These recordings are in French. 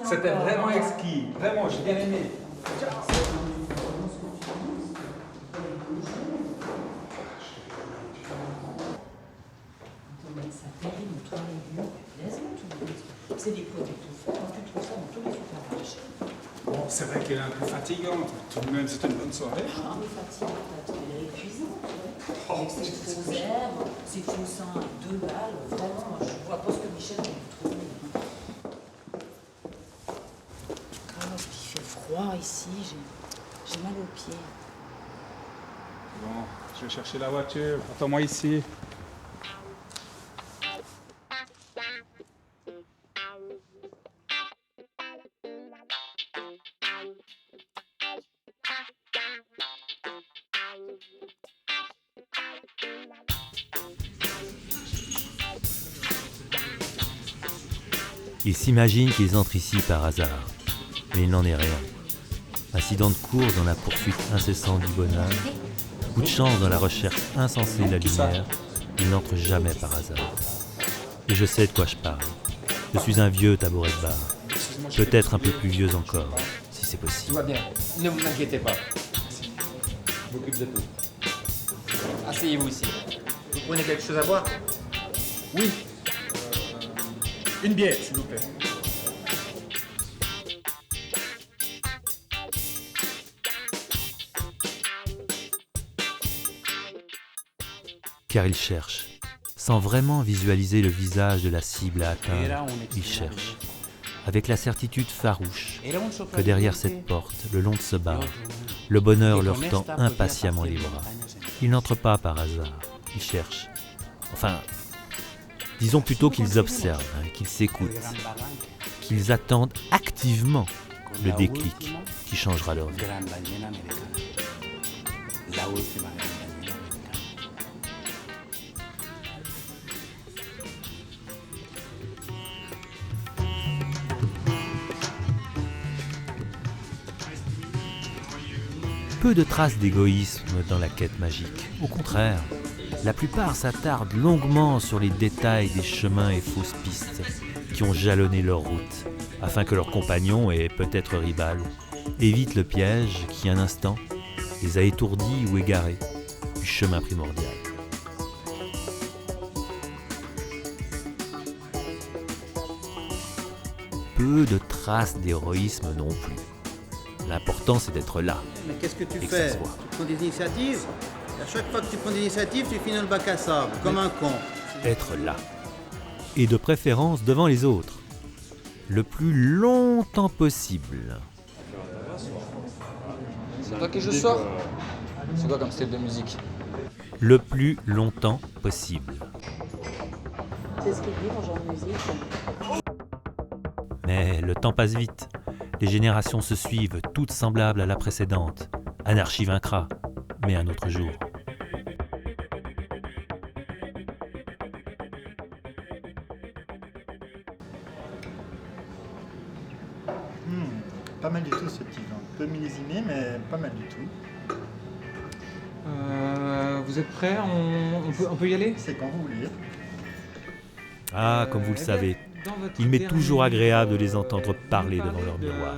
C'était vraiment exquis, vraiment, j'ai bien aimé. C'est des produits tout faits, tu trouves ça dans tous les supermarchés. Bon, c'est vrai qu'elle est un peu fatigante, tout de même, c'est une bonne soirée. Ah, mais fatigante, elle est épuisante, ouais. Avec ses faux herbes, ses faux seins à 2 balles, vraiment, moi, je vois pas ce que Michel va me trouver. Oh, puis il fait froid ici, j'ai mal aux pieds. Bon, je vais chercher la voiture, attends-moi ici. Ils s'imaginent qu'ils entrent ici par hasard, mais il n'en est rien. Incident de course dans la poursuite incessante du bonheur, coup de chance dans la recherche insensée de la lumière, ils n'entrent jamais par hasard. Et je sais de quoi je parle. Je suis un vieux tabouret de bar, peut-être un peu plus vieux encore, si c'est Tout possible. va bien, ne vous inquiétez pas. Je m'occupe de tout. Asseyez-vous ici. Vous prenez quelque chose à boire? Oui. Une bière, s'il vous plaît. Car ils cherchent, sans vraiment visualiser le visage de la cible à atteindre, ils cherchent, avec la certitude farouche que derrière cette porte, le long de ce bar, le bonheur leur tend impatiemment les bras. Ils n'entrent pas par hasard, ils cherchent. Enfin, disons plutôt qu'ils observent, qu'ils s'écoutent, qu'ils attendent activement le déclic qui changera leur vie. Peu de traces d'égoïsme dans la quête magique. Au contraire, la plupart s'attardent longuement sur les détails des chemins et fausses pistes qui ont jalonné leur route, afin que leurs compagnons, et peut-être rivales, évitent le piège qui, un instant, les a étourdis ou égarés du chemin primordial. Peu de traces d'héroïsme non plus. L'important, c'est d'être là. Mais qu'est-ce que tu Et que fais? ça se voit. Tu prends des initiatives? À chaque fois que tu prends des initiatives, tu finis dans le bac à sable, comme un con. Être là. Et de préférence devant les autres. Le plus longtemps possible. C'est toi que je sors? C'est quoi comme style de musique? Le plus longtemps possible. C'est ce qu'il dit, mon genre de musique. Mais le temps passe vite. Les générations se suivent, toutes semblables à la précédente. Anarchie vaincra, mais un autre jour. Pas mal du tout ce petit vin. Peu millésimé, mais pas mal du tout. Vous êtes prêts? On peut y aller? C'est quand vous voulez. Ah, comme vous le savez, il m'est toujours agréable de les entendre parler devant leur miroir.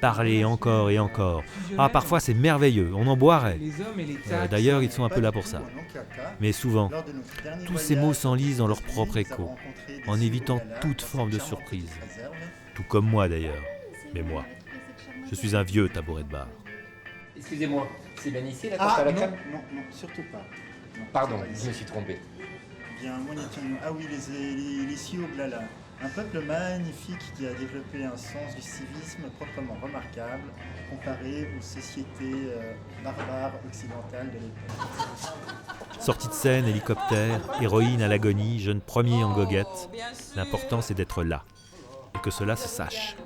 Parler encore et encore. Ah, parfois c'est merveilleux, on en boirait. D'ailleurs, ils sont un peu là pour ça. Mais souvent, tous ces mots s'enlisent dans leur propre écho, en évitant toute forme de surprise. Tout comme moi d'ailleurs. Mais moi, je suis un vieux tabouret de bar. Excusez-moi, c'est bien ici la tarte Ah à la non, crème? non, surtout pas. Non, Pardon, c'est pas je ici. me suis trompé. Bien, moi, ah oui, les sioux là. Un peuple magnifique qui a développé un sens du civisme proprement remarquable comparé aux sociétés barbares occidentales de l'époque. Sortie de scène, hélicoptère, héroïne à l'agonie, jeune premier en goguette. L'important c'est d'être là. Et que cela se sache.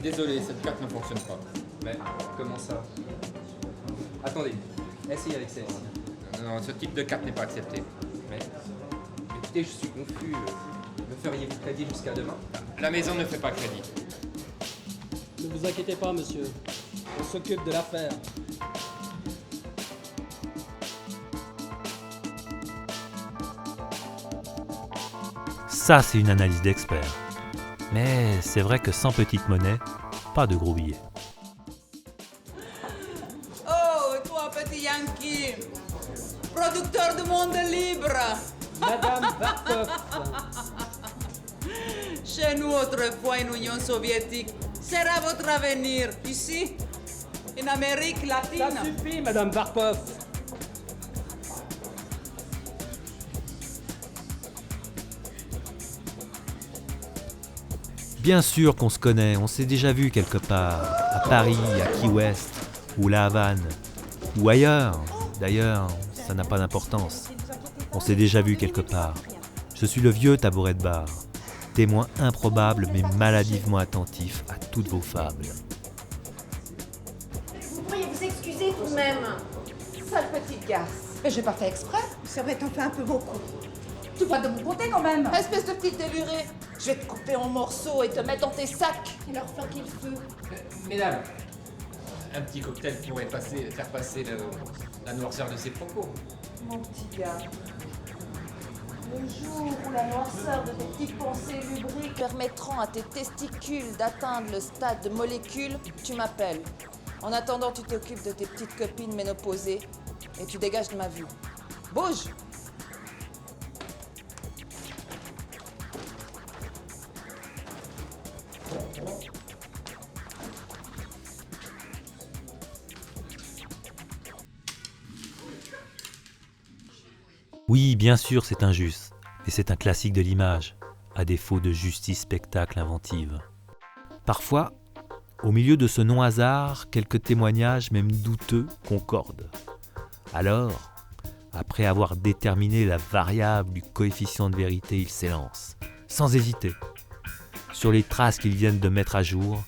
Désolé, cette carte ne fonctionne pas. Mais comment ça? Attendez, essayez avec celle-ci. Non, ce type de carte n'est pas accepté. Mais écoutez, je suis confus. Me feriez-vous crédit jusqu'à demain? La maison ne fait pas crédit. Ne vous inquiétez pas, monsieur. On s'occupe de l'affaire. Ça, c'est une analyse d'expert. Mais c'est vrai que sans petite monnaie, pas de gros billets. Oh, toi, petit Yankee, producteur de monde libre. Madame Barkov. Chez nous, autrefois, en Union soviétique, sera votre avenir. Ici, en Amérique latine. Ça suffit, Madame Barkov. Bien sûr qu'on se connaît, on s'est déjà vu quelque part, à Paris, à Key West, ou La Havane, ou ailleurs. D'ailleurs, ça n'a pas d'importance. On s'est déjà vu quelque part. Je suis le vieux tabouret de bar, témoin improbable mais maladivement attentif à toutes vos fables. Vous pourriez vous excuser tout de même. Sale petite garce. Mais j'ai pas fait exprès. C'est vrai, t'en fais un peu beaucoup. Tu vas de mon côté quand même. Espèce de petite délurée. Je vais te couper en morceaux et te mettre dans tes sacs. Et leur flanquer le feu. Mesdames, un petit cocktail pourrait faire passer la noirceur de ses propos. Mon petit gars. Le jour où la noirceur de tes petites pensées lubriques permettront à tes testicules d'atteindre le stade de molécule, tu m'appelles. En attendant, tu t'occupes de tes petites copines ménopausées et tu dégages de ma vue. Bouge! Oui, bien sûr, c'est injuste, et c'est un classique de l'image, à défaut de justice spectacle inventive. Parfois, au milieu de ce non-hasard, quelques témoignages, même douteux, concordent. Alors, après avoir déterminé la variable du coefficient de vérité, il s'élance, sans hésiter, sur les traces qu'ils viennent de mettre à jour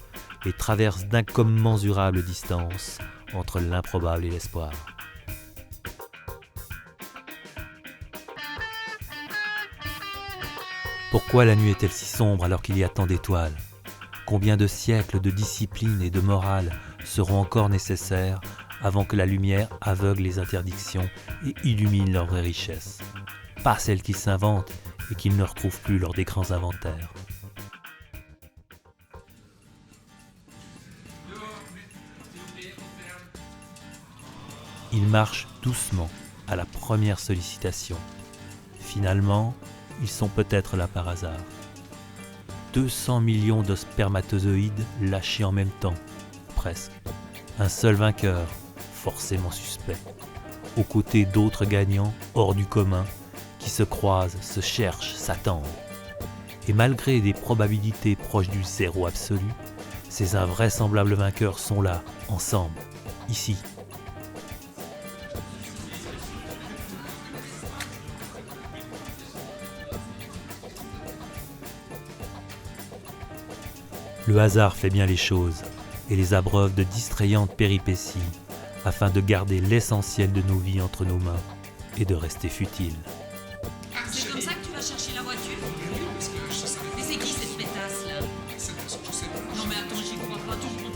et traverse d'incommensurables distances entre l'improbable et l'espoir. Pourquoi la nuit est-elle si sombre alors qu'il y a tant d'étoiles? Combien de siècles de discipline et de morale seront encore nécessaires avant que la lumière aveugle les interdictions et illumine leur vraie richesse? Pas celle qu'ils s'inventent et qu'ils ne retrouvent plus lors des grands inventaires. Ils marchent doucement à la première sollicitation. Finalement, ils sont peut-être là par hasard. 200 millions de spermatozoïdes lâchés en même temps, presque. Un seul vainqueur, forcément suspect, aux côtés d'autres gagnants hors du commun, qui se croisent, se cherchent, s'attendent. Et malgré des probabilités proches du zéro absolu, ces invraisemblables vainqueurs sont là, ensemble, ici. Le hasard fait bien les choses et les abreuve de distrayantes péripéties afin de garder l'essentiel de nos vies entre nos mains et de rester futiles. C'est comme ça que tu vas chercher la voiture? Mais c'est qui cette pétasse là? Non mais attends, j'y crois pas.